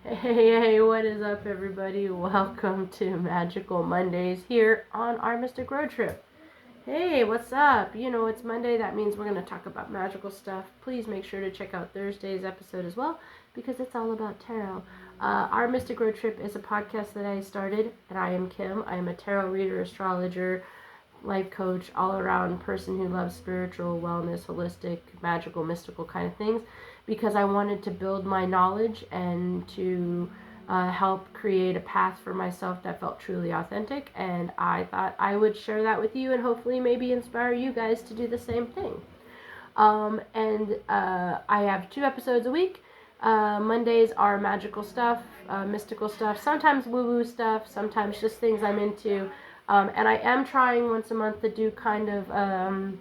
Hey, what is up, everybody? Welcome to Magical Mondays here on our Mystic Road Trip. Hey, what's up? You know, it's Monday. That means we're going to talk about magical stuff. Please make sure to check out Thursday's episode as well, because it's all about tarot. Our Mystic Road Trip is a podcast that I started, and I am Kim. I am a tarot reader, astrologer, life coach, all-around person who loves spiritual, wellness, holistic, magical, mystical kind of things, because I wanted to build my knowledge and to help create a path for myself that felt truly authentic. And I thought I would share that with you and hopefully maybe inspire you guys to do the same thing. I have 2 episodes a week. Mondays are magical stuff, mystical stuff, sometimes woo-woo stuff, sometimes just things I'm into. And I am trying once a month to do kind of an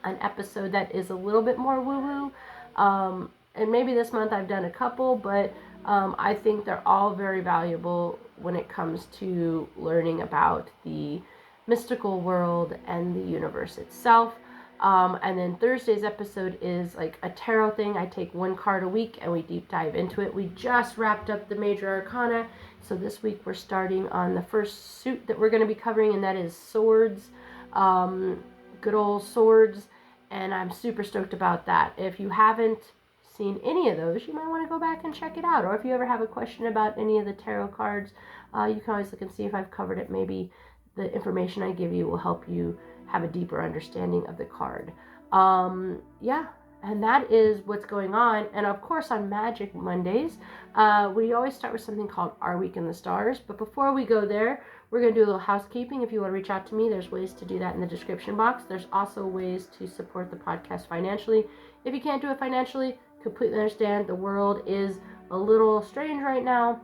episode that is a little bit more woo-woo. And maybe this month I've done a couple, but I think they're all very valuable when it comes to learning about the mystical world and the universe itself. And then Thursday's episode is like a tarot thing. I take 1 card a week and we deep dive into it. We just wrapped up the major arcana. So this week we're starting on the first suit that we're going to be covering, and that is swords. Good old swords. And I'm super stoked about that. If you haven't seen any of those, you might want to go back and check it out. Or if you ever have a question about any of the tarot cards, you can always look and see if I've covered it. Maybe the information I give you will help you have a deeper understanding of the card. And that is what's going on. And of course, on Magic Mondays, we always start with something called Our Week in the Stars. But before we go there, we're going to do a little housekeeping. If you want to reach out to me, there's ways to do that in the description box. There's also ways to support the podcast financially. If you can't do it financially, completely understand. The world is a little strange right now.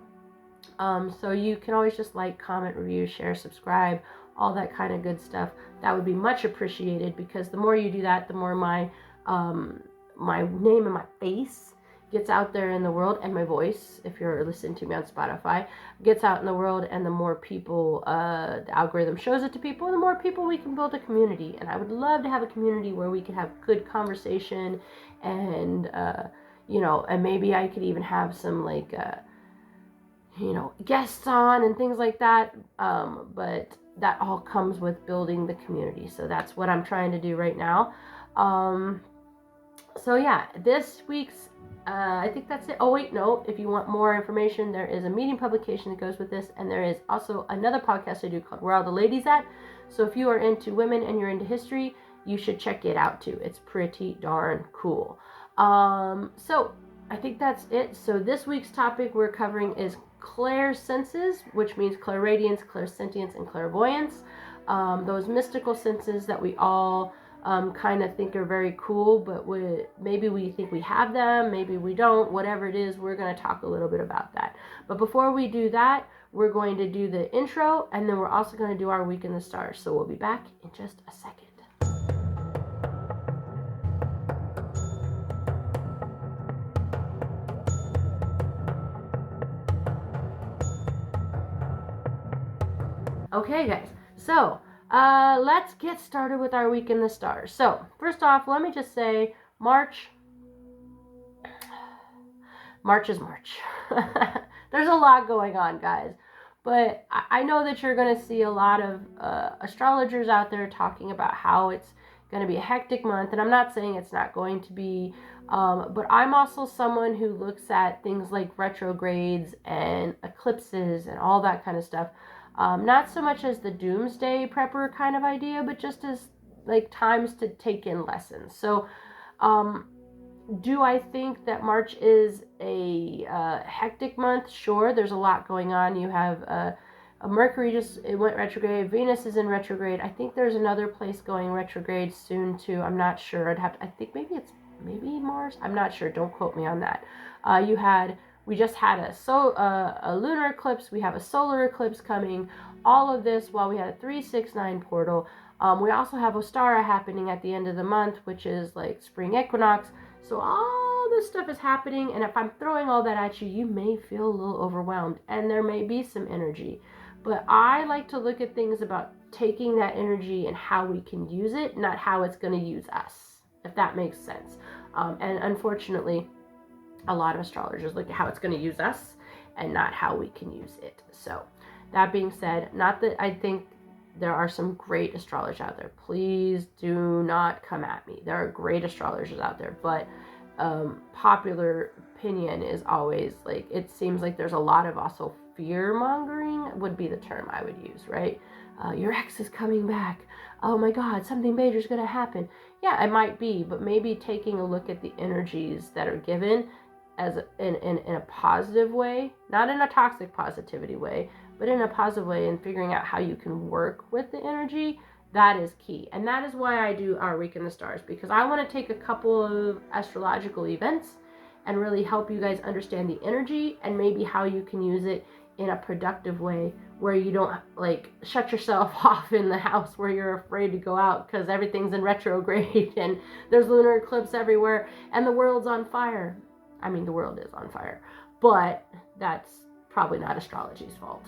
So you can always just like, comment, review, share, subscribe, all that kind of good stuff. That would be much appreciated, because the more you do that, the more my name and my face gets out there in the world, and my voice, if you're listening to me on Spotify, gets out in the world, and the more people, the algorithm shows it to people, and the more people we can build a community. And I would love to have a community where we can have good conversation, and and maybe I could even have some guests on and things like that. But that all comes with building the community. So that's what I'm trying to do right now. So yeah, this week's, I think that's it. Oh wait, no, if you want more information, there is a meeting publication that goes with this, and there is also another podcast I do called Where All the Ladies At. So if you are into women and you're into history, you should check it out too. It's pretty darn cool. So I think that's it. So this week's topic we're covering is Clairsenses, which means Clairaudience, Clairsentience, and Clairvoyance. Those mystical senses that we all kind of think are very cool, but maybe we think we have them, maybe we don't. Whatever it is, we're going to talk a little bit about that. But before we do that, we're going to do the intro, and then we're also going to do our Week in the Stars. So we'll be back in just a second. Okay, guys. So let's get started with our Week in the Stars. So first off, let me just say, March is March. There's a lot going on, guys. But I know that you're going to see a lot of astrologers out there talking about how it's going to be a hectic month. And I'm not saying it's not going to be. But I'm also someone who looks at things like retrogrades and eclipses and all that kind of stuff. Not so much as the doomsday prepper kind of idea, but just as like times to take in lessons. So do I think that March is a hectic month? Sure, there's a lot going on. You have a Mercury it went retrograde. Venus is in retrograde. I think there's another place going retrograde soon too. I'm not sure. I think maybe Mars. I'm not sure. Don't quote me on that. We just had a lunar eclipse. We have a solar eclipse coming. All of this while we had a 369 portal. We also have Ostara happening at the end of the month, which is like spring equinox. So all this stuff is happening. And if I'm throwing all that at you, you may feel a little overwhelmed. And there may be some energy. But I like to look at things about taking that energy and how we can use it, not how it's going to use us, if that makes sense. And unfortunately, a lot of astrologers look at how it's going to use us and not how we can use it. So that being said, not that I think there are some great astrologers out there. Please do not come at me. There are great astrologers out there, but popular opinion is always like, it seems like there's a lot of also fear mongering would be the term I would use, right? Your ex is coming back. Oh my God, something major is going to happen. Yeah, it might be, but maybe taking a look at the energies that are given as in a positive way, not in a toxic positivity way, but in a positive way, and figuring out how you can work with the energy. That is key. And that is why I do Our Week in the Stars, because I want to take a couple of astrological events and really help you guys understand the energy and maybe how you can use it in a productive way where you don't like shut yourself off in the house where you're afraid to go out because everything's in retrograde and there's lunar eclipse everywhere and the world's on fire. I mean, the world is on fire, but that's probably not astrology's fault.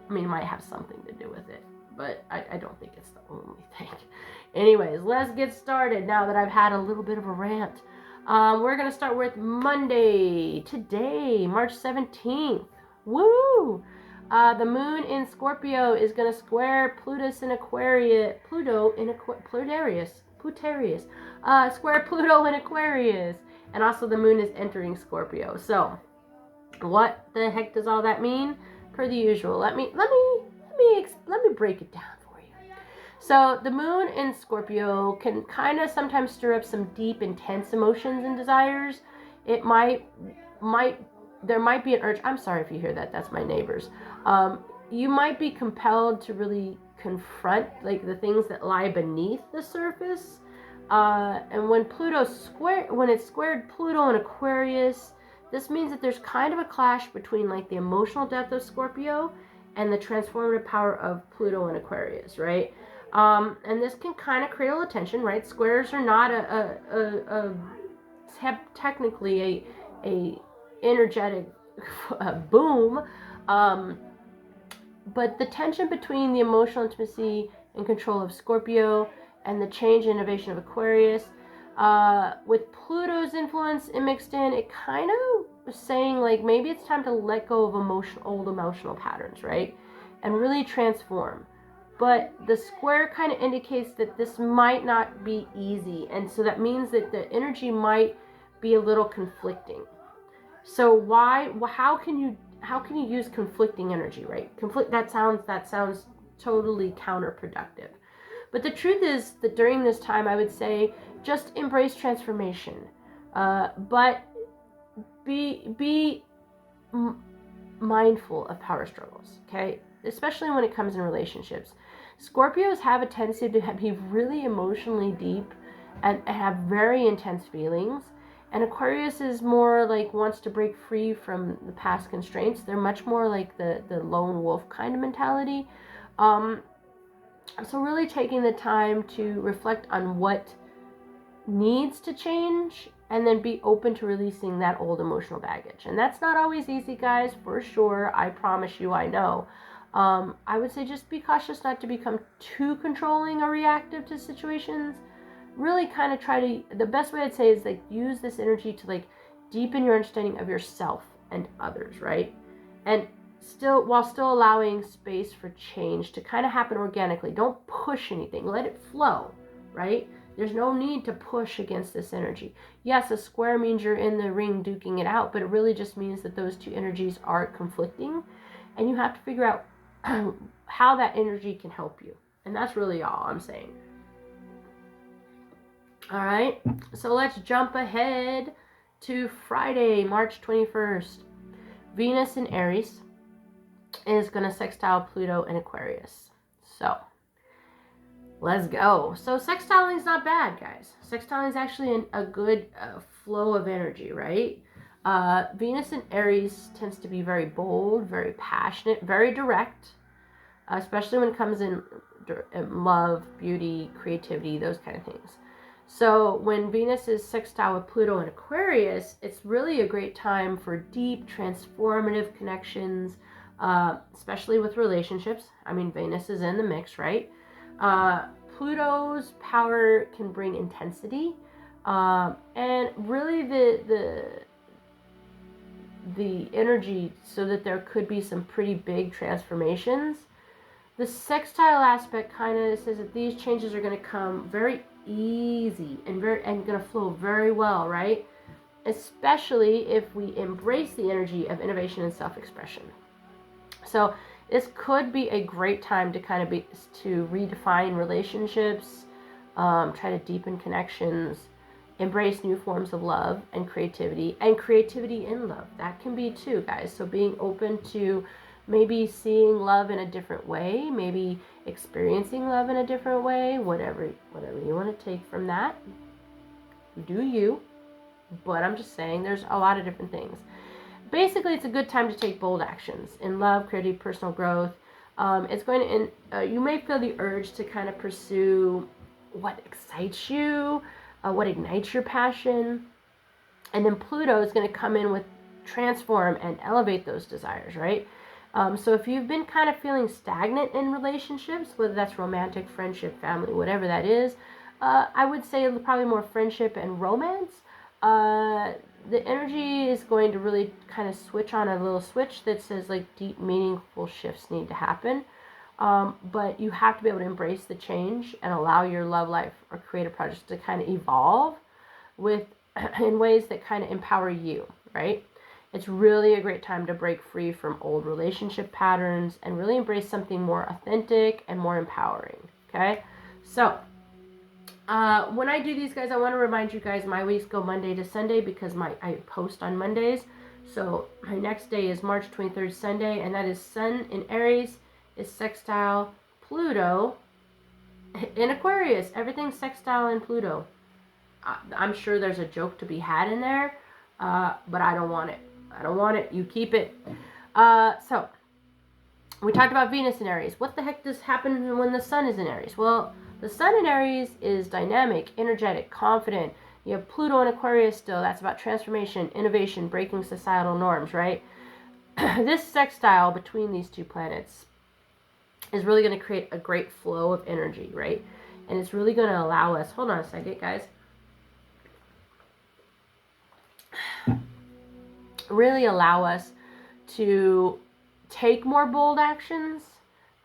I mean, it might have something to do with it, but I don't think it's the only thing. Anyways, let's get started now that I've had a little bit of a rant. We're going to start with Monday, today, March 17th. Woo! The moon in Scorpio is going to square Pluto in Aquarius. Square Pluto in Aquarius. And also the moon is entering Scorpio. So, what the heck does all that mean? Per the usual, let me break it down for you. So the moon in Scorpio can kind of sometimes stir up some deep, intense emotions and desires. It there might be an urge. I'm sorry if you hear that. That's my neighbors. You might be compelled to really confront like the things that lie beneath the surface. And when it's squared Pluto in Aquarius, this means that there's kind of a clash between like the emotional depth of Scorpio and the transformative power of Pluto in Aquarius, right? And this can kind of create a little tension, right? Squares are not technically a energetic boom, but the tension between the emotional intimacy and control of Scorpio and the change and innovation of Aquarius, with Pluto's influence mixed in, it kind of was saying like maybe it's time to let go of old emotional patterns, right? And really transform. But the square kind of indicates that this might not be easy, and so that means that the energy might be a little conflicting. So how can you use conflicting energy, right? That sounds totally counterproductive. But the truth is that during this time, I would say just embrace transformation, but be mindful of power struggles, okay? Especially when it comes in relationships. Scorpios have a tendency to be really emotionally deep and have very intense feelings. And Aquarius is more like wants to break free from the past constraints. They're much more like the lone wolf kind of mentality. So really taking the time to reflect on what needs to change and then be open to releasing that old emotional baggage. And that's not always easy, guys, for sure. I promise you, I know. I would say just be cautious not to become too controlling or reactive to situations. Really kind of the best way I'd say is like use this energy to like deepen your understanding of yourself and others, right? And while still allowing space for change to kind of happen organically. Don't push anything. Let it flow, right? There's no need to push against this energy. Yes, a square means you're in the ring duking it out, but it really just means that those two energies are conflicting, and you have to figure out how that energy can help you. And that's really all I'm saying. All right, so let's jump ahead to Friday, March 21st. Venus in Aries is going to sextile Pluto in Aquarius. So, let's go. So, sextiling is not bad, guys. Sextiling is actually a good flow of energy, right? Venus in Aries tends to be very bold, very passionate, very direct, especially when it comes in love, beauty, creativity, those kind of things. So when Venus is sextile with Pluto in Aquarius, it's really a great time for deep, transformative connections, especially with relationships. I mean, Venus is in the mix, right? Pluto's power can bring intensity, and really the energy so that there could be some pretty big transformations. The sextile aspect kind of says that these changes are going to come very easy and going to flow very well, right? Especially if we embrace the energy of innovation and self-expression. So this could be a great time to kind of to redefine relationships, try to deepen connections, embrace new forms of love and creativity in love. That can be too, guys. So being open to maybe seeing love in a different way, maybe experiencing love in a different way, whatever you want to take from that, do you. But I'm just saying there's a lot of different things. Basically, it's a good time to take bold actions in love, creativity, personal growth. It's going to, you may feel the urge to kind of pursue what excites you, what ignites your passion. And then Pluto is going to come in with transform and elevate those desires, right? So if you've been kind of feeling stagnant in relationships, whether that's romantic, friendship, family, whatever that is, I would say probably more friendship and romance. The energy is going to really kind of switch on a little switch that says like deep, meaningful shifts need to happen. But you have to be able to embrace the change and allow your love life or creative projects to kind of evolve in ways that kind of empower you, right? It's really a great time to break free from old relationship patterns and really embrace something more authentic and more empowering, okay? So, when I do these, guys, I want to remind you guys my weeks go Monday to Sunday because I post on Mondays. So my next day is March 23rd, Sunday, and that is Sun in Aries is sextile Pluto in Aquarius. Everything's sextile in Pluto. I'm sure there's a joke to be had in there, but I don't want it. I don't want it. You keep it. So we talked about Venus in Aries. What the heck does happen when the Sun is in Aries? Well, the Sun in Aries is dynamic, energetic, confident. You have Pluto in Aquarius still. That's about transformation, innovation, breaking societal norms, right? This sextile between these two planets is really going to create a great flow of energy, right? And it's really going to allow us, hold on a second, guys. Really allow us to take more bold actions,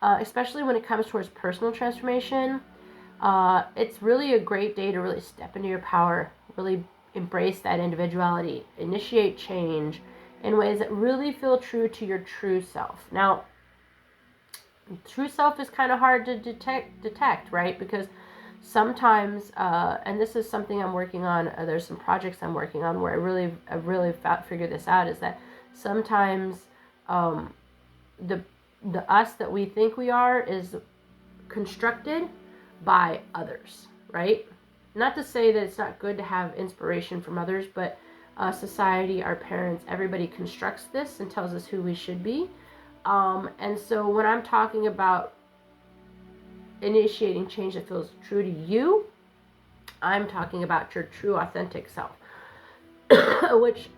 especially when it comes towards personal transformation. It's really a great day to really step into your power, really embrace that individuality, initiate change in ways that really feel true to your true self. Now, true self is kind of hard to detect, right? Because sometimes, and this is something I'm working on, there's some projects I'm working on where I really figured this out, is that sometimes the us that we think we are is constructed by others, right? Not to say that it's not good to have inspiration from others, but society, our parents, everybody constructs this and tells us who we should be. And so when I'm talking about initiating change that feels true to you, I'm talking about your true authentic self, which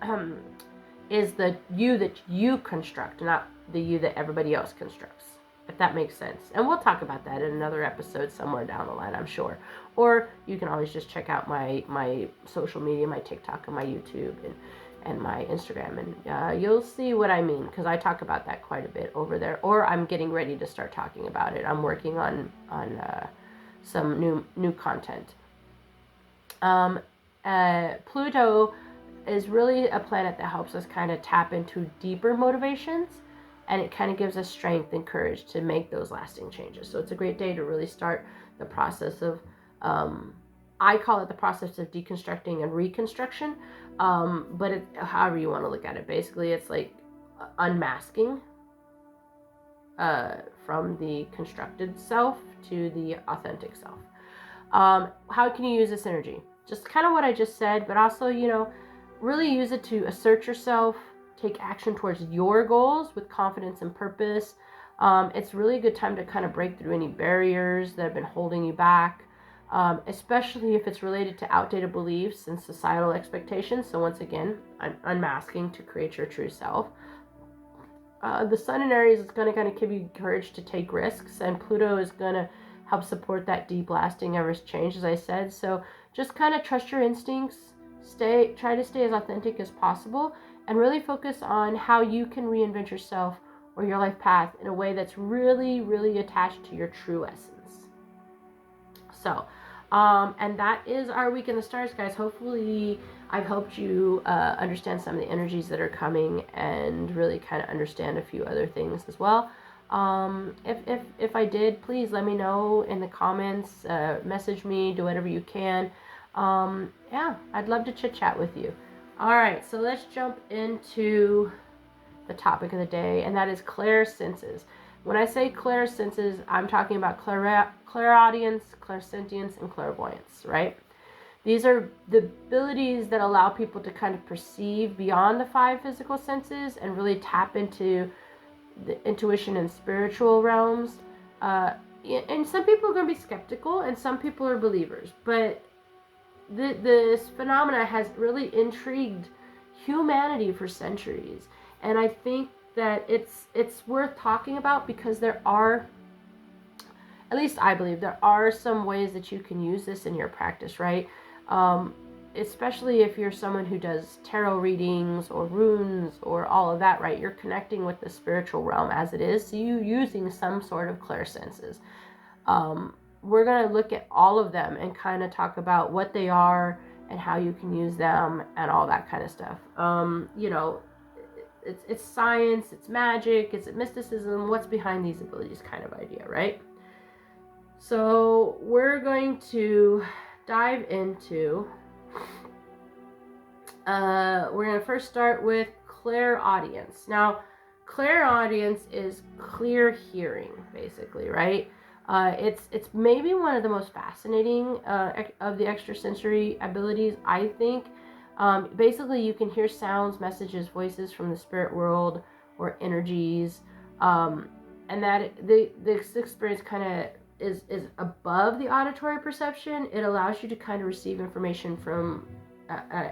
is the you that you construct, not the you that everybody else constructs, if that makes sense. And we'll talk about that in another episode somewhere down the line, I'm sure. Or you can always just check out my social media, my TikTok and my YouTube and my Instagram, and you'll see what I mean, because I talk about that quite a bit over there. Or I'm getting ready to start talking about it. I'm working on some new content. Pluto is really a planet that helps us kind of tap into deeper motivations, and it kind of gives us strength and courage to make those lasting changes. So it's a great day to really start the process of, I call it the process of deconstructing and reconstruction, but however you want to look at it. Basically, it's like unmasking from the constructed self to the authentic self. How can you use this energy? Just kind of what I just said, but also, really use it to assert yourself, take action towards your goals with confidence and purpose. It's really a good time to kind of break through any barriers that have been holding you back, especially if it's related to outdated beliefs and societal expectations. So once again, unmasking to create your true self. The Sun in Aries is going to kind of give you courage to take risks, and Pluto is going to help support that deep, lasting, ever change, as I said. So just kind of trust your instincts, try to stay as authentic as possible, and really focus on how you can reinvent yourself or your life path in a way that's really, really attached to your true essence. So, and that is our week in the stars, guys. Hopefully I've helped you understand some of the energies that are coming and really kind of understand a few other things as well. If I did, please let me know in the comments, message me, do whatever you can. Yeah, I'd love to chit chat with you. All right, so let's jump into the topic of the day, and that is clairsenses. When I say clairsenses, I'm talking about clairaudience, clairsentience, and clairvoyance, right? These are the abilities that allow people to kind of perceive beyond the 5 physical senses and really tap into the intuition and spiritual realms. And some people are going to be skeptical, and some people are believers. But this phenomena has really intrigued humanity for centuries, and I think that it's worth talking about because there are, at least I believe, there are some ways that you can use this in your practice, right? Especially if you're someone who does tarot readings or runes or all of that, right? You're connecting with the spiritual realm as it is, so you're using some sort of clairsenses. We're going to look at all of them and kind of talk about what they are and how you can use them and all that kind of stuff. You know, it's science, it's magic, it's mysticism, what's behind these abilities kind of idea, right? So we're going to dive into, we're going to first start with clairaudience. Now, clairaudience is clear hearing, basically, right? It's maybe one of the most fascinating of the extrasensory abilities, I think. Basically, you can hear sounds, messages, voices from the spirit world or energies, and that this experience kind of is above the auditory perception. It allows you to kind of receive information from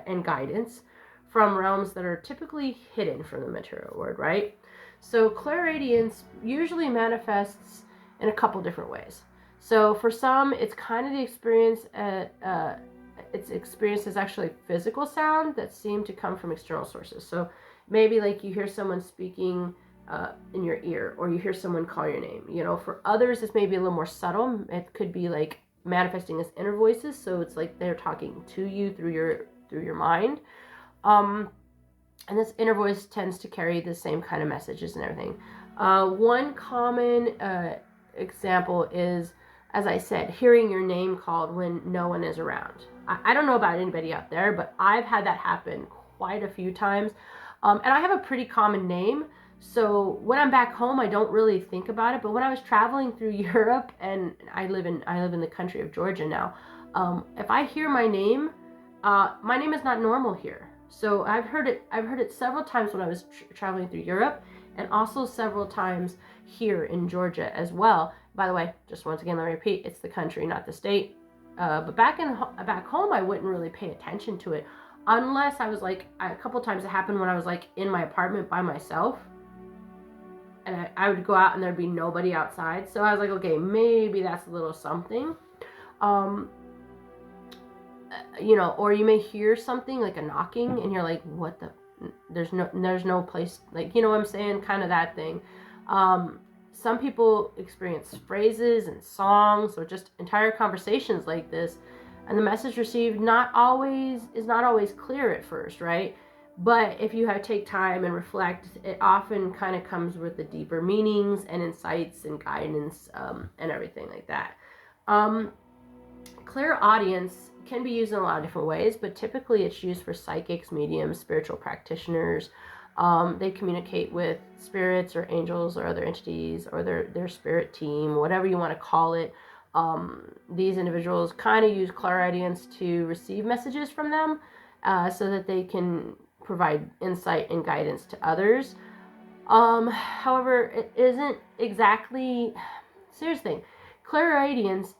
and guidance from realms that are typically hidden from the material world, right? So clairaudience usually manifests in a couple different ways. So for some, it's kind of the experience, it's experienced as actually physical sound that seem to come from external sources. So maybe like you hear someone speaking in your ear, or you hear someone call your name. You know, for others, it's maybe a little more subtle. It could be like manifesting as inner voices. So it's like they're talking to you through your mind. And this inner voice tends to carry the same kind of messages and everything. One common example is, as I said, hearing your name called when no one is around. I don't know about anybody out there, but I've had that happen quite a few times. And I have a pretty common name, so when I'm back home, I don't really think about it. But when I was traveling through Europe, and I live in the country of Georgia now, if I hear my name is not normal here. So I've heard it several times when I was traveling through Europe, and also several times here in Georgia as well. By the way, just once again, let me repeat, it's the country, not the state. But back home, I wouldn't really pay attention to it unless I was like, a couple times it happened when I was like in my apartment by myself, and I would go out and there'd be nobody outside. So I was like, okay, maybe that's a little something. You know, or you may hear something like a knocking and you're like, what the, there's no place, like, you know what I'm saying, kind of that thing. Some people experience phrases and songs or just entire conversations like this, and the message received is not always clear at first, right? But if you take time and reflect, it often kind of comes with the deeper meanings and insights and guidance, and everything like that. Clairaudience can be used in a lot of different ways, but typically it's used for psychics, mediums, spiritual practitioners. They communicate with spirits or angels or other entities or their spirit team, whatever you want to call it. These individuals kind of use clairaudience to receive messages from them, so that they can provide insight and guidance to others. However, it isn't exactly, serious thing, clairaudience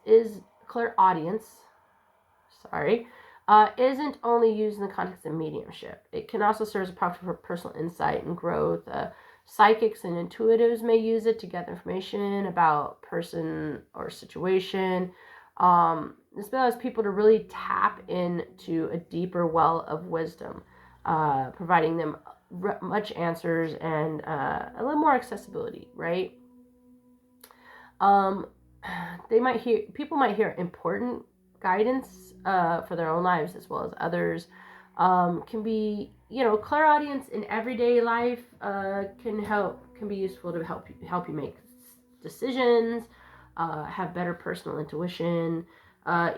isn't only used in the context of mediumship. It can also serve as a prompt for personal insight and growth. Psychics and intuitives may use it to gather information about person or situation. This allows people to really tap into a deeper well of wisdom, providing them much answers and a little more accessibility, right? People might hear important guidance for their own lives as well as others. Can be, clairaudience in everyday life can be useful to help you make decisions, have better personal intuition,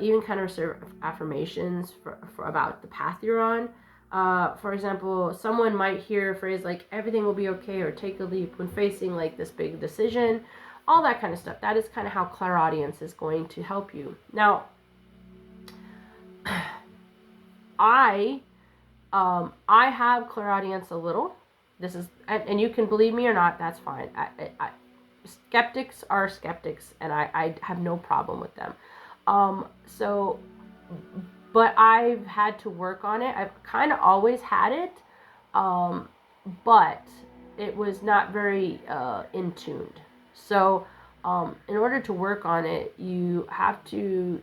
even kind of serve affirmations for about the path you're on. For example, someone might hear a phrase like "everything will be okay" or "take a leap" when facing like this big decision, all that kind of stuff. That is kind of how clairaudience is going to help you. Now, I have clairaudience a little. This is, and you can believe me or not, that's fine. Skeptics are skeptics, and I have no problem with them. But I've had to work on it. I've kind of always had it, but it was not very in tuned. So, in order to work on it, you have to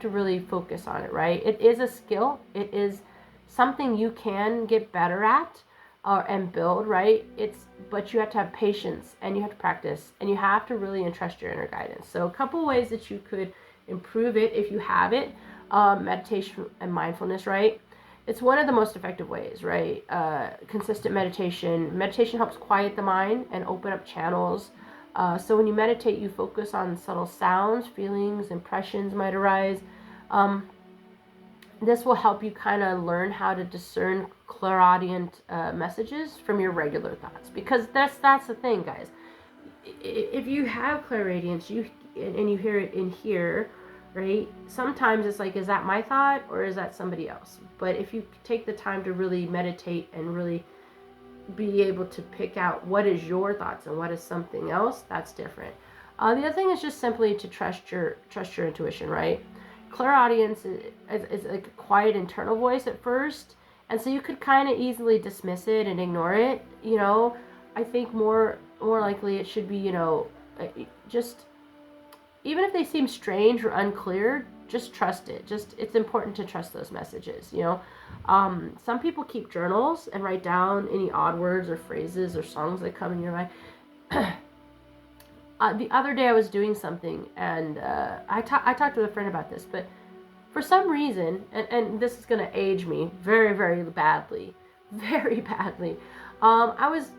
really focus on it, right? It is a skill. It is something you can get better at and build, right? But you have to have patience, and you have to practice, and you have to really entrust your inner guidance. So a couple ways that you could improve it if you have it, meditation and mindfulness, right? It's one of the most effective ways, right? Consistent meditation. Meditation helps quiet the mind and open up channels. So when you meditate, you focus on subtle sounds, feelings, impressions might arise. This will help you kind of learn how to discern clairaudient messages from your regular thoughts, because that's the thing, guys. If you have clairaudience, and you hear it in here, right? Sometimes it's like, is that my thought or is that somebody else? But if you take the time to really meditate and really be able to pick out what is your thoughts and what is something else, that's different. The other thing is just simply to trust your intuition, right? Clairaudience is like a quiet internal voice at first, and so you could kind of easily dismiss it and ignore it. I think more likely it should be, just, even if they seem strange or unclear, just trust it. It's important to trust those messages. Some people keep journals and write down any odd words or phrases or songs that come in your mind. The other day I was doing something, and I talked to a friend about this, but for some reason, and this is going to age me very, very badly, very badly. I was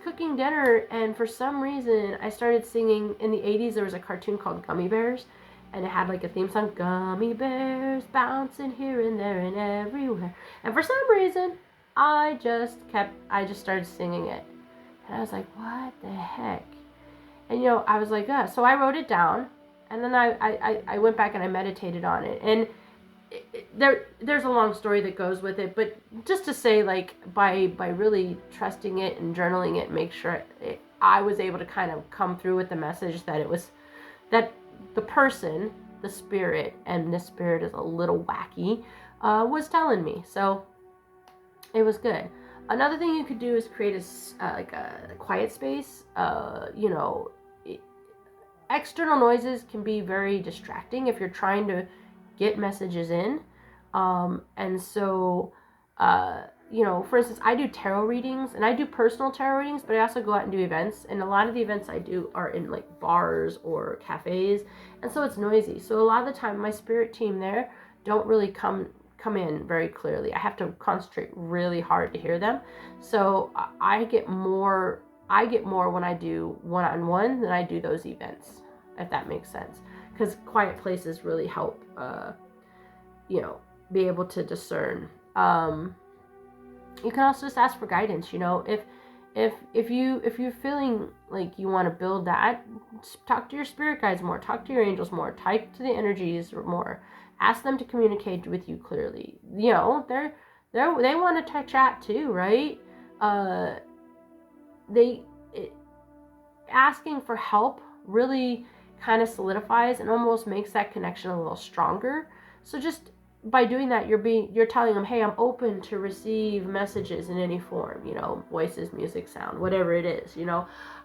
cooking dinner, and for some reason I started singing. In the 80s, there was a cartoon called Gummy Bears, and it had like a theme song, "Gummy bears bouncing here and there and everywhere." And for some reason, I just started singing it, and I was like, "What the heck?" And I was like, so I wrote it down, and then I went back and I meditated on it. And there's a long story that goes with it, but just to say, like, by really trusting it and journaling it, make sure I was able to kind of come through with the message that the person, the spirit, and this spirit is a little wacky, was telling me. So it was good. Another thing you could do is create a quiet space. External noises can be very distracting if you're trying to get messages in. And so, for instance, I do tarot readings, and I do personal tarot readings, but I also go out and do events. And a lot of the events I do are in like bars or cafes. And so it's noisy. So a lot of the time my spirit team there don't really come in very clearly. I have to concentrate really hard to hear them. So I get more when I do one-on-one than I do those events, if that makes sense. Because quiet places really help, be able to discern. You can also just ask for guidance. If you're feeling like you want to build that, talk to your spirit guides more, talk to your angels more, talk to the energies more, ask them to communicate with you clearly. They want to chat too, right? Asking for help really kind of solidifies and almost makes that connection a little stronger. So just by doing that, you're telling them, hey, I'm open to receive messages in any form, voices, music, sound, whatever it is.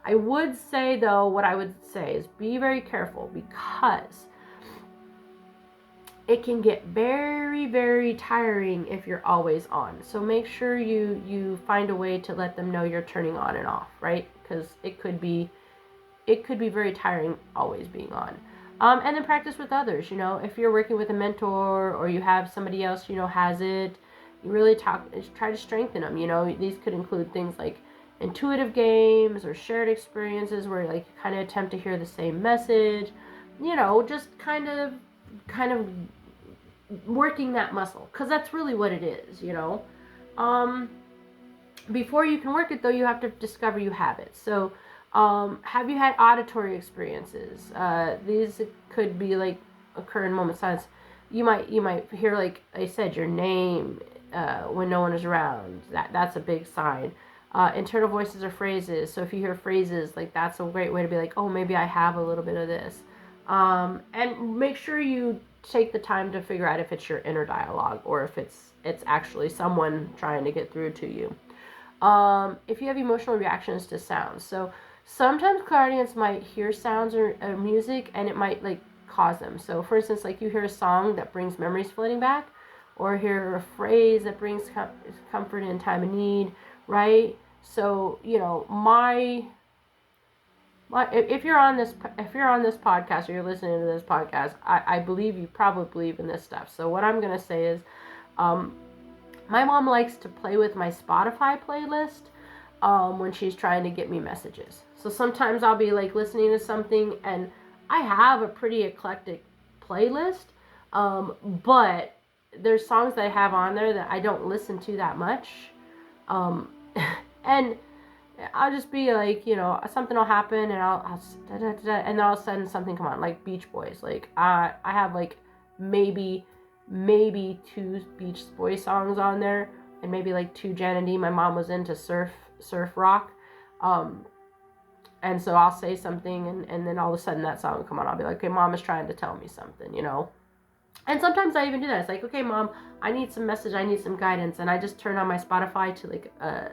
I would say, though, what I would say is be very careful, because it can get very, very tiring if you're always on. So make sure you find a way to let them know you're turning on and off, right? Because it could be very tiring always being on. And then practice with others. If you're working with a mentor or you have somebody else has it, you really try to strengthen them. These could include things like intuitive games or shared experiences where like you kind of attempt to hear the same message. Just kind of working that muscle, because that's really what it is. Before you can work it though, you have to discover you have it. So have you had auditory experiences? These could be like occur in moment of silence. You might hear, like I said, your name when no one is around. That's a big sign. Internal voices or phrases. So if you hear phrases, like that's a great way to be like, oh, maybe I have a little bit of this. And make sure you take the time to figure out if it's your inner dialogue or if it's actually someone trying to get through to you. If you have emotional reactions to sounds. So sometimes clairaudience might hear sounds or music and it might like cause them. So for instance, like you hear a song that brings memories floating back, or hear a phrase that brings comfort in time of need, right? So, if you're on this podcast or you're listening to this podcast, I believe you probably believe in this stuff. So what I'm going to say is, my mom likes to play with my Spotify playlist when she's trying to get me messages. So sometimes I'll be like listening to something and I have a pretty eclectic playlist, but there's songs that I have on there that I don't listen to that much. And I'll just be like, something will happen and I'll and then all of a sudden something come on, like Beach Boys. Like I have like maybe 2 Beach Boys songs on there, and maybe like 2 Jan and D. My mom was into surf rock. And so I'll say something and then all of a sudden that song will come on. I'll be like, okay, mom is trying to tell me something, And sometimes I even do that. It's like, okay, mom, I need some message, I need some guidance. And I just turn on my Spotify to like a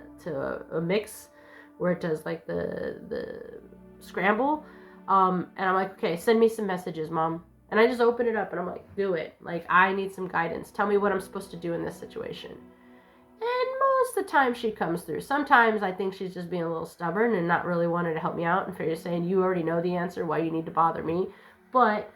mix where it does like the scramble. And I'm like, okay, send me some messages, mom. And I just open it up and I'm like, do it. Like, I need some guidance. Tell me what I'm supposed to do in this situation. And most of the time she comes through. Sometimes I think she's just being a little stubborn and not really wanting to help me out. And figure saying, you already know the answer. Why you need to bother me? But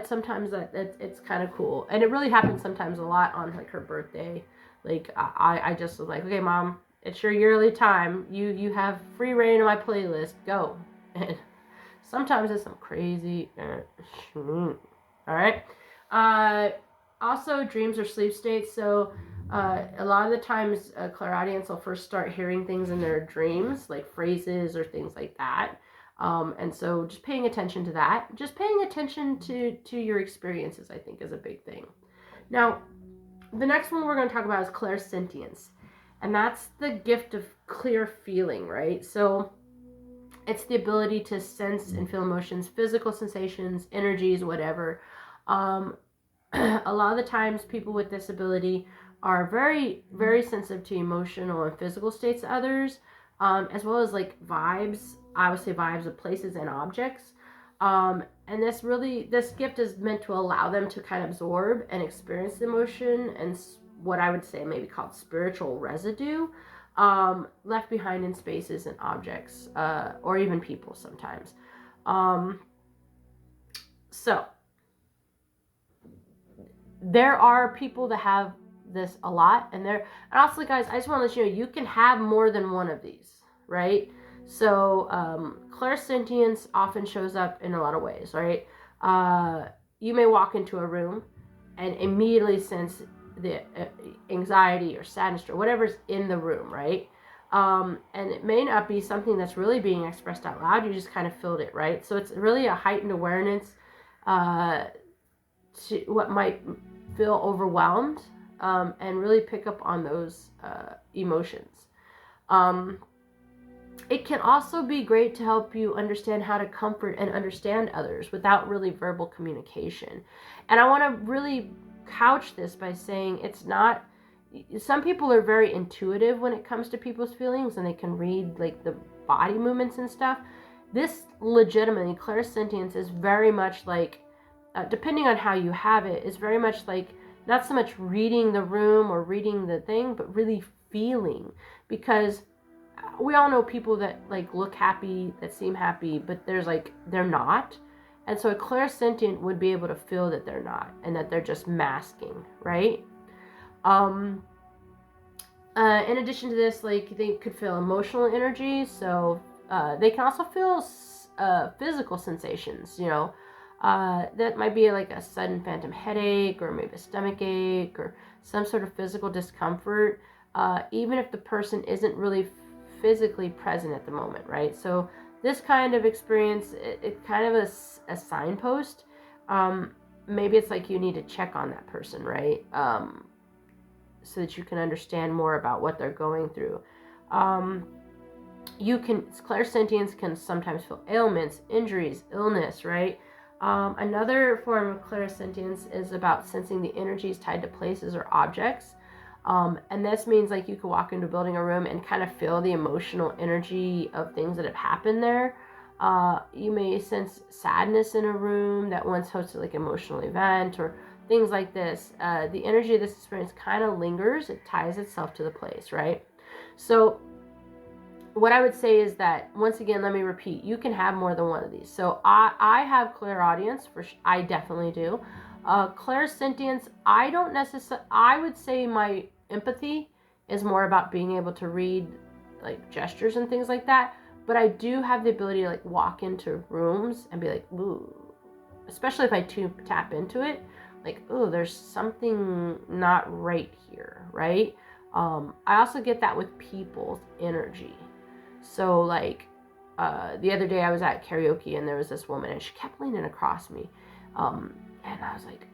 sometimes it's kind of cool. And it really happens sometimes a lot on like her birthday. Like I just was like, okay, mom, it's your yearly time. You have free reign of my playlist. Go. And sometimes it's some crazy. All right. Also, dreams or sleep states. So a lot of the times, clairaudience will first start hearing things in their dreams, like phrases or things like that. And so just paying attention to that. Just paying attention to your experiences, I think, is a big thing. Now, the next one we're going to talk about is clairsentience. And that's the gift of clear feeling, right? So it's the ability to sense and feel emotions, physical sensations, energies, whatever. A lot of the times people with this ability are very, very sensitive to emotional and physical states of others, as well as like vibes. I would say vibes of places and objects. And this gift is meant to allow them to kind of absorb and experience the emotion and what I would say maybe called spiritual residue left behind in spaces and objects, or even people sometimes. So there are people that have this a lot, and also, guys, I just want to let you know you can have more than one of these, right? So clairsentience often shows up in a lot of ways, right? You may walk into a room and immediately sense the anxiety or sadness or whatever's in the room, right? And it may not be something that's really being expressed out loud. You just kind of felt it, right? So it's really a heightened awareness to what might feel overwhelmed, and really pick up on those emotions. It can also be great to help you understand how to comfort and understand others without really verbal communication. And I want to really couch this by saying it's not, some people are very intuitive when it comes to people's feelings and they can read like the body movements and stuff. This legitimately, clairsentience is very much like depending on how you have it, is very much like not so much reading the room or reading the thing, but really feeling. Because we all know people that like look happy, that seem happy, but there's like they're not. And so a clairsentient would be able to feel that they're not, and that they're just masking, right? In addition to this, like they could feel emotional energy, so they can also feel physical sensations, that might be like a sudden phantom headache, or maybe a stomach ache, or some sort of physical discomfort, even if the person isn't really physically present at the moment, right? So this kind of experience, it kind of a signpost. Maybe it's like you need to check on that person, right? So that you can understand more about what they're going through. Clairsentience can sometimes feel ailments, injuries, illness, right? Another form of clairsentience is about sensing the energies tied to places or objects. And this means like you could walk into a building or room and kind of feel the emotional energy of things that have happened there. You may sense sadness in a room that once hosted like an emotional event, or things like this. The energy of this experience kind of lingers. It ties itself to the place, right? So what I would say is that, once again, let me repeat, you can have more than one of these. So I have clairaudience, I definitely do. Clairsentience, I don't necessarily, I would say my empathy is more about being able to read like gestures and things like that. But I do have the ability to like walk into rooms and be like, ooh, especially if I tap into it, like, oh, there's something not right here, right? I also get that with people's energy. So like the other day I was at karaoke and there was this woman and she kept leaning across me, and I was like,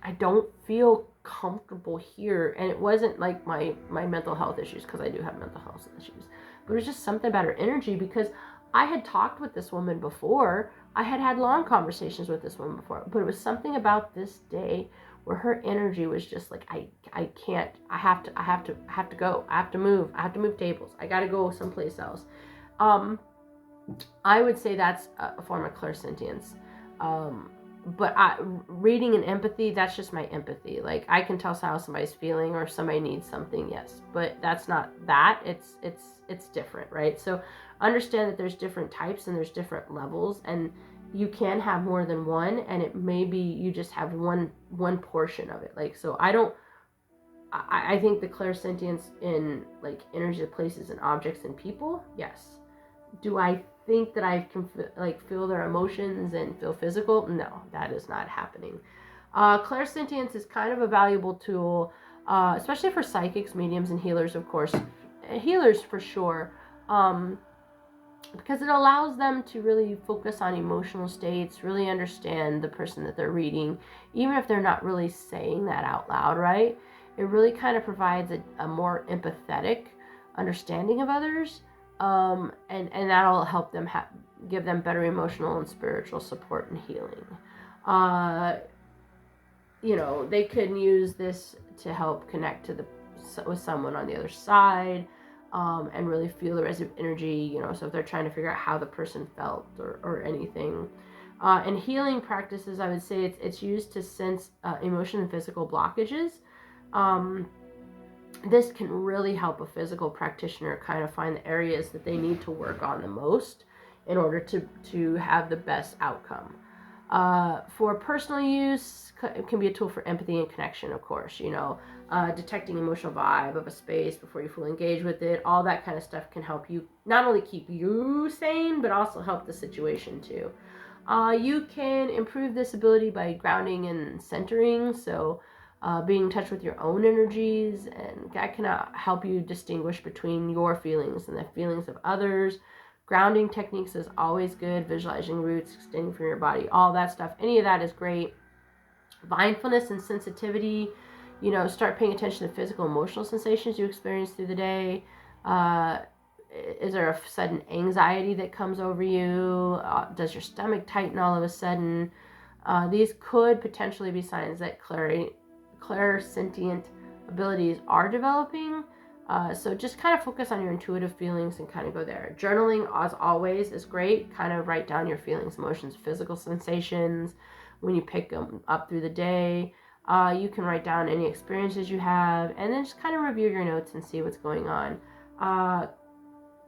I don't feel comfortable here. And it wasn't like my mental health issues, because I do have mental health issues, but it was just something about her energy, because I had talked with this woman before. I had had long conversations with this woman before, but it was something about this day where her energy was just like, I can't, I have to go, I have to move tables, I got to go someplace else. I would say that's a form of clairsentience. But reading and empathy, that's just my empathy. Like I can tell how somebody's feeling, or if somebody needs something, yes, but that's not that. It's different, right? So understand that there's different types and there's different levels, and you can have more than one, and it may be you just have one portion of it. Like, so I think the clairsentience in like energy of places and objects and people, yes. Do I think that I can feel their emotions and feel physical? No, that is not happening. Clairsentience is kind of a valuable tool, especially for psychics, mediums, and healers, of course. Healers for sure, because it allows them to really focus on emotional states, really understand the person that they're reading, even if they're not really saying that out loud, right? It really kind of provides a more empathetic understanding of others. And that'll help them give them better emotional and spiritual support and healing. They can use this to help connect with someone on the other side, and really feel the residue of energy, so if they're trying to figure out how the person felt or anything. In healing practices, I would say it's used to sense emotion and physical blockages. This can really help a physical practitioner kind of find the areas that they need to work on the most in order to have the best outcome. For personal use, it can be a tool for empathy and connection, of course, detecting emotional vibe of a space before you fully engage with it. All that kind of stuff can help you not only keep you sane, but also help the situation too. You can improve this ability by grounding and centering, so being in touch with your own energies, and that can help you distinguish between your feelings and the feelings of others. Grounding techniques is always good. Visualizing roots extending from your body, all that stuff, any of that is great. Mindfulness and sensitivity, start paying attention to physical, emotional sensations you experience through the day. Is there a sudden anxiety that comes over you? Does your stomach tighten all of a sudden? These could potentially be signs that clairsentient abilities are developing. So just kind of focus on your intuitive feelings and kind of go there. Journaling, as always, is great. Kind of write down your feelings, emotions, physical sensations when you pick them up through the day. You can write down any experiences you have, and then just kind of review your notes and see what's going on.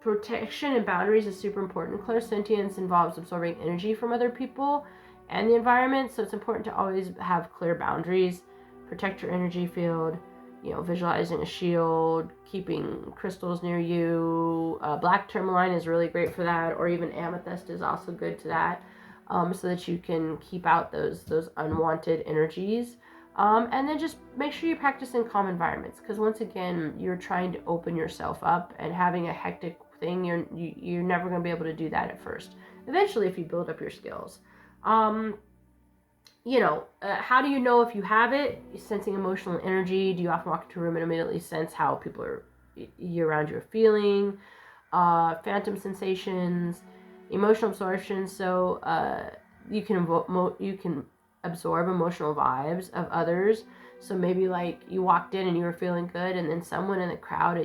Protection and boundaries is super important. Clairsentience involves absorbing energy from other people and the environment, so it's important to always have clear boundaries. Protect your energy field, visualizing a shield, keeping crystals near you. Black tourmaline is really great for that, or even amethyst is also good to that, so that you can keep out those unwanted energies. And then just make sure you practice in calm environments, because once again, you're trying to open yourself up, and having a hectic thing, you're never going to be able to do that at first. Eventually, if you build up your skills. How do you know if you have it? Sensing emotional energy. Do you often walk into a room and immediately sense how people around you are feeling? Phantom sensations, emotional absorption. So you can absorb emotional vibes of others. So maybe like you walked in and you were feeling good, and then someone in the crowd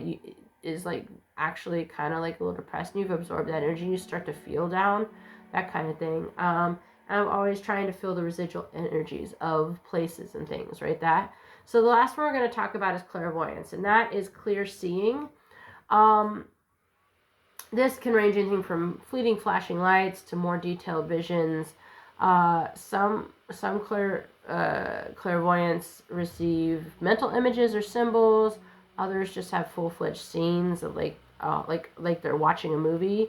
is like actually kind of like a little depressed, and you've absorbed that energy and you start to feel down, that kind of thing. I'm always trying to feel the residual energies of places and things, right? So the last one we're going to talk about is clairvoyance, and that is clear seeing. This can range anything from fleeting flashing lights to more detailed visions. Some clairvoyants receive mental images or symbols. Others just have full-fledged scenes of like they're watching a movie.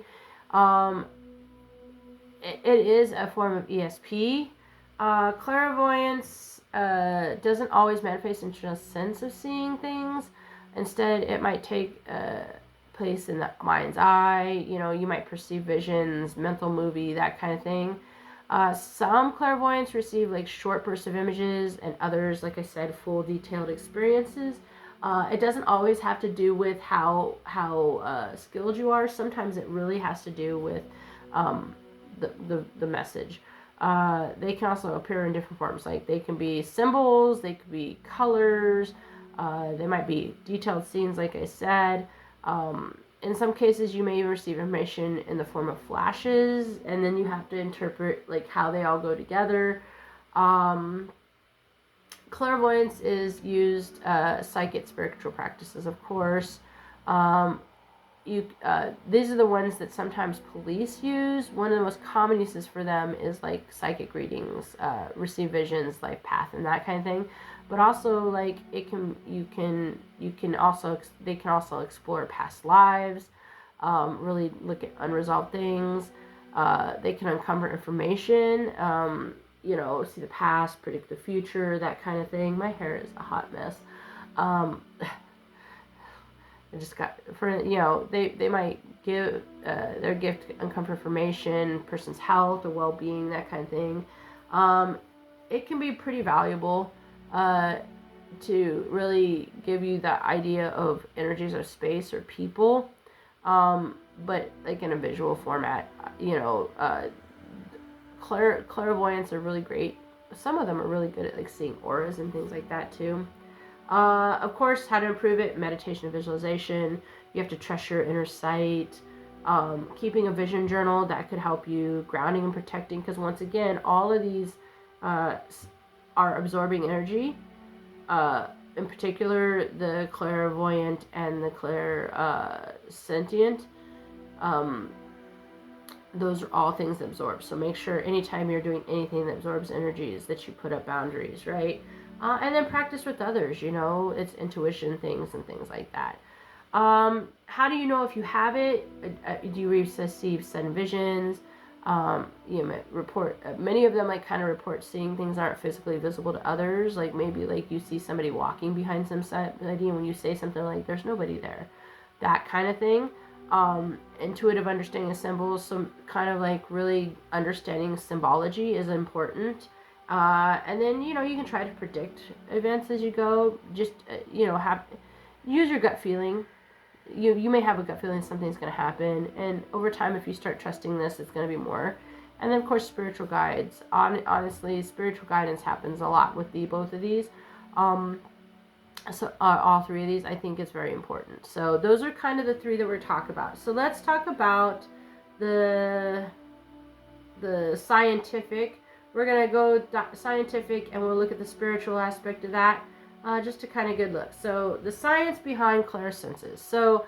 It is a form of ESP. Clairvoyance doesn't always manifest in just a sense of seeing things. Instead, it might take place in the mind's eye. You might perceive visions, mental movie, that kind of thing. Some clairvoyants receive like short bursts of images, and others, like I said, full detailed experiences. It doesn't always have to do with how skilled you are. Sometimes it really has to do with the message. They can also appear in different forms. Like they can be symbols, they could be colors, they might be detailed scenes, like I said. In some cases, you may receive information in the form of flashes, and then you have to interpret like how they all go together. Clairvoyance is used psychic spiritual practices, of course. These are the ones that sometimes police use. One of the most common uses for them is like psychic readings, receive visions, life path, and that kind of thing. But also like they can also explore past lives, really look at unresolved things. They can uncover information, see the past, predict the future, that kind of thing. My hair is a hot mess. I just got they might give their gift to uncover information, person's health or well-being, that kind of thing. It can be pretty valuable to really give you the idea of energies of space or people, but like in a visual format. Clairvoyants are really great. Some of them are really good at like seeing auras and things like that too. Of course, how to improve it: meditation and visualization. You have to trust your inner sight. Keeping a vision journal, that could help you. Grounding and protecting, because once again, all of these are absorbing energy. In particular, the clairvoyant and the clairsentient. Those are all things that absorb. So make sure anytime you're doing anything that absorbs energies that you put up boundaries, right? And then practice with others, it's intuition things and things like that. How do you know if you have it? Do you receive sudden visions? Report, many of them like kind of report seeing things aren't physically visible to others. Like maybe like you see somebody walking behind somebody, and when you say something like there's nobody there, that kind of thing. Intuitive understanding of symbols, so kind of like really understanding symbology is important. And then you can try to predict events as you go. Just use your gut feeling. You may have a gut feeling something's going to happen, and over time, if you start trusting this, it's going to be more. And then of course, spiritual guides. Honestly, spiritual guidance happens a lot with both of these. So all three of these, I think, is very important. So those are kind of the three that we're talking about. So let's talk about the scientific. We're gonna go scientific, and we'll look at the spiritual aspect of that, just to kind of good look. So the science behind clairsenses. So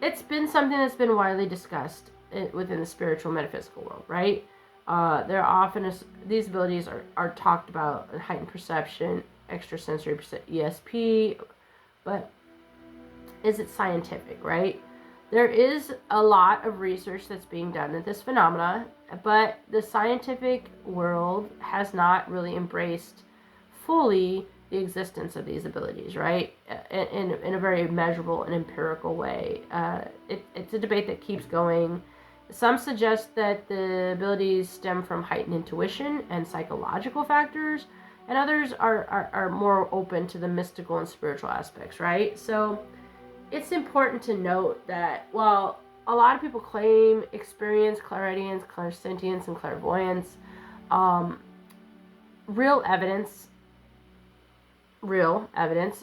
it's been something that's been widely discussed within the spiritual metaphysical world, right? There are often these abilities are talked about in heightened perception, extrasensory ESP, but is it scientific, right? There is a lot of research that's being done at this phenomena, but the scientific world has not really embraced fully the existence of these abilities, right? In a very measurable and empirical way. It's a debate that keeps going. Some suggest that the abilities stem from heightened intuition and psychological factors, and others are more open to the mystical and spiritual aspects, right? So it's important to note that while a lot of people claim experience clairaudience, clairsentience, and clairvoyance, real evidence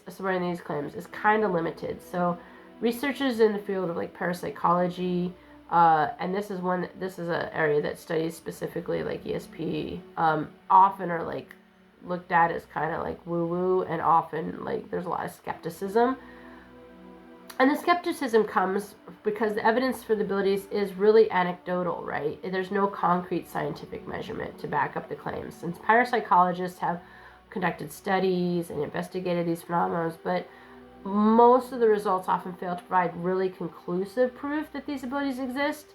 supporting these claims is kind of limited. So researchers in the field of like parapsychology, and this is an area that studies specifically like ESP, often are like looked at as kind of like woo-woo, and often like there's a lot of skepticism. And the skepticism comes because the evidence for the abilities is really anecdotal, right? There's no concrete scientific measurement to back up the claims. Since parapsychologists have conducted studies and investigated these phenomena, but most of the results often fail to provide really conclusive proof that these abilities exist.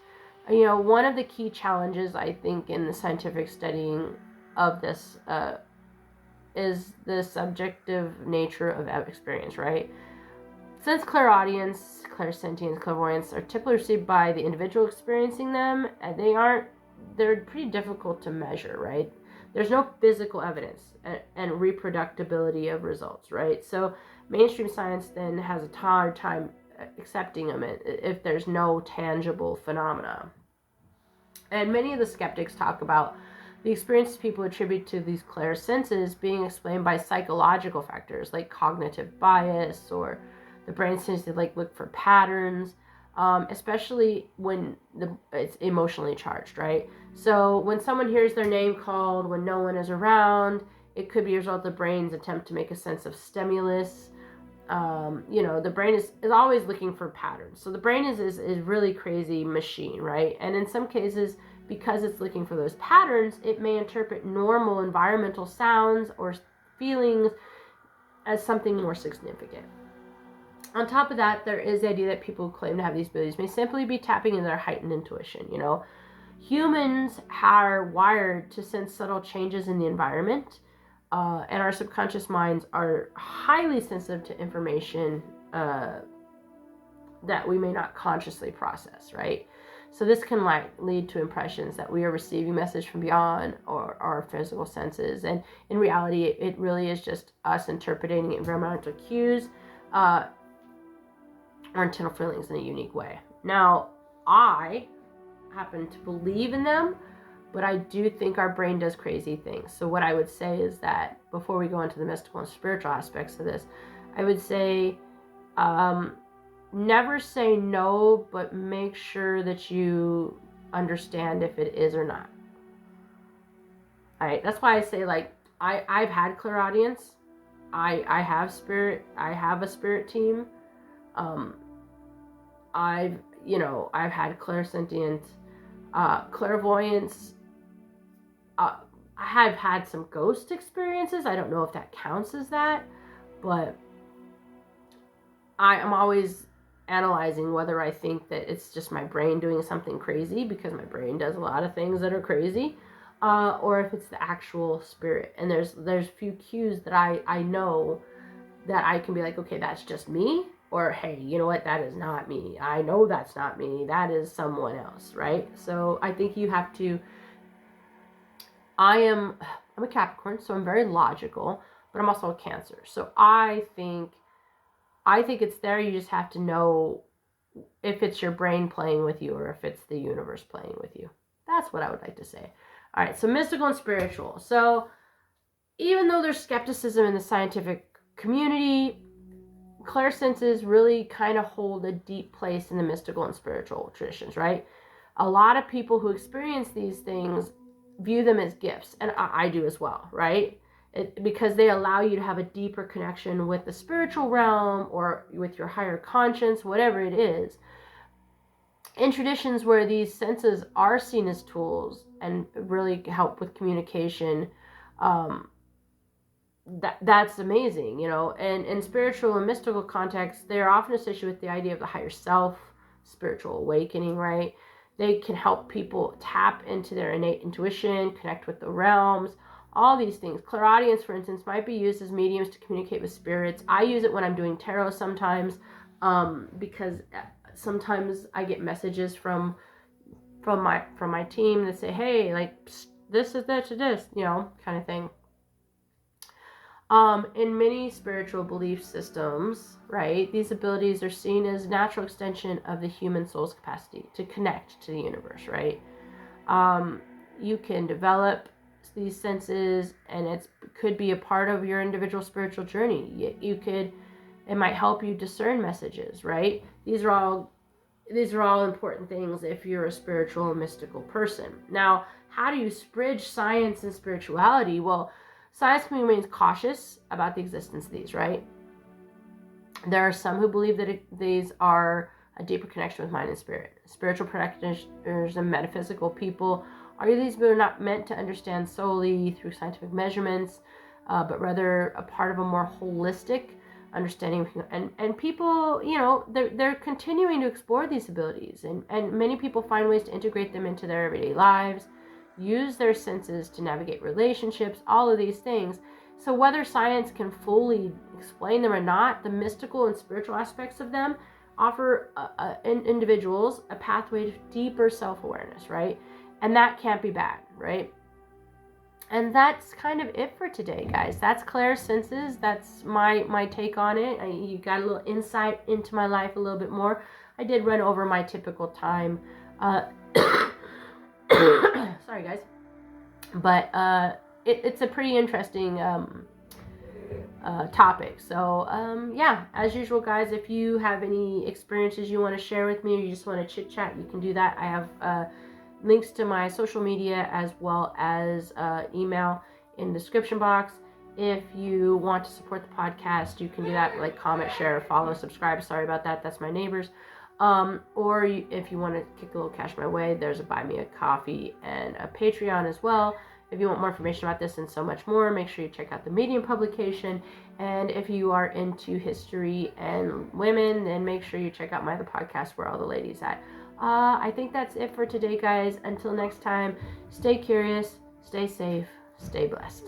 You know, one of the key challenges, I think, in the scientific studying of this is the subjective nature of experience, right? Since clairaudience, clairsentience, clairvoyance are typically received by the individual experiencing them, they're pretty difficult to measure, right? There's no physical evidence and reproducibility of results, right? So mainstream science then has a hard time accepting them if there's no tangible phenomena. And many of the skeptics talk about the experiences people attribute to these clairsenses being explained by psychological factors like cognitive bias, or the brain tends to like look for patterns, especially when it's emotionally charged, right? So when someone hears their name called when no one is around, it could be a result of the brain's attempt to make a sense of stimulus. The brain is always looking for patterns. So the brain is really crazy machine, right? And in some cases, because it's looking for those patterns, it may interpret normal environmental sounds or feelings as something more significant. On top of that, there is the idea that people who claim to have these abilities may simply be tapping into their heightened intuition. Humans are wired to sense subtle changes in the environment, and our subconscious minds are highly sensitive to information that we may not consciously process, right? So this can lead to impressions that we are receiving message from beyond our physical senses, and in reality, it really is just us interpreting environmental cues or internal feelings in a unique way. Now, I happen to believe in them, but I do think our brain does crazy things. So what I would say is that before we go into the mystical and spiritual aspects of this, I would say never say no, but make sure that you understand if it is or not. All right, that's why I say, like, I've had clairaudience. I have a spirit team. I've had clairsentience, clairvoyance. I have had some ghost experiences. I don't know if that counts as that, but I am always analyzing whether I think that it's just my brain doing something crazy, because my brain does a lot of things that are crazy, or if it's the actual spirit. And there's few cues that I know that I can be like, okay, that's just me, or hey, you know what, that is not me. I know that's not me. That is someone else, right? So I think you have to. I'm a Capricorn, so I'm very logical, but I'm also a Cancer. So I think it's there. You just have to know if it's your brain playing with you or if it's the universe playing with you. That's what I would like to say. All right, so mystical and spiritual. So even though there's skepticism in the scientific community, clairsenses really kind of hold a deep place in the mystical and spiritual traditions, right? A lot of people who experience these things view them as gifts, and I do as well, right? Because they allow you to have a deeper connection with the spiritual realm or with your higher conscience, whatever it is. In traditions where these senses are seen as tools and really help with communication, that's amazing, you know. And in spiritual and mystical contexts, they're often associated with the idea of the higher self, spiritual awakening, right? They can help people tap into their innate intuition, connect with the realms, all these things. Clairaudience, for instance, might be used as mediums to communicate with spirits. I use it when I'm doing tarot sometimes, because sometimes I get messages from my team that say, hey, like, this is this, you know, kind of thing. In many spiritual belief systems, right, these abilities are seen as natural extension of the human soul's capacity to connect to the universe, right? You can develop these senses, and it could be a part of your individual spiritual journey. It might help you discern messages, right? These are all important things if you're a spiritual and mystical person. Now, how do you bridge science and spirituality? Well, science remains cautious about the existence of these, right? There are some who believe that these are a deeper connection with mind and spirit. Spiritual practitioners and metaphysical people argue these are not meant to understand solely through scientific measurements, but rather a part of a more holistic understanding. And people, you know, they're continuing to explore these abilities, and many people find ways to integrate them into their everyday lives, use their senses to navigate relationships, all of these things. So whether science can fully explain them or not, the mystical and spiritual aspects of them offer individuals a pathway to deeper self-awareness, right? And that can't be bad, right? And that's kind of it for today, guys. That's Clairsenses. That's my take on it. You got a little insight into my life a little bit more. I did run over my typical time. Sorry, guys. But it's a pretty interesting topic. So, yeah, as usual, guys, if you have any experiences you want to share with me, or you just want to chit-chat, you can do that. I have links to my social media as well as email in the description box. If you want to support the podcast, you can do that, like comment, share, follow, subscribe. Sorry about that. That's my neighbors. Or if you want to kick a little cash my way, there's a Buy Me a Coffee and a Patreon as well. If you want more information about this and so much more, make sure you check out the Medium publication. And if you are into history and women, then make sure you check out my other podcast, Where All the Ladies At. I think that's it for today, guys. Until next time, stay curious, stay safe, stay blessed.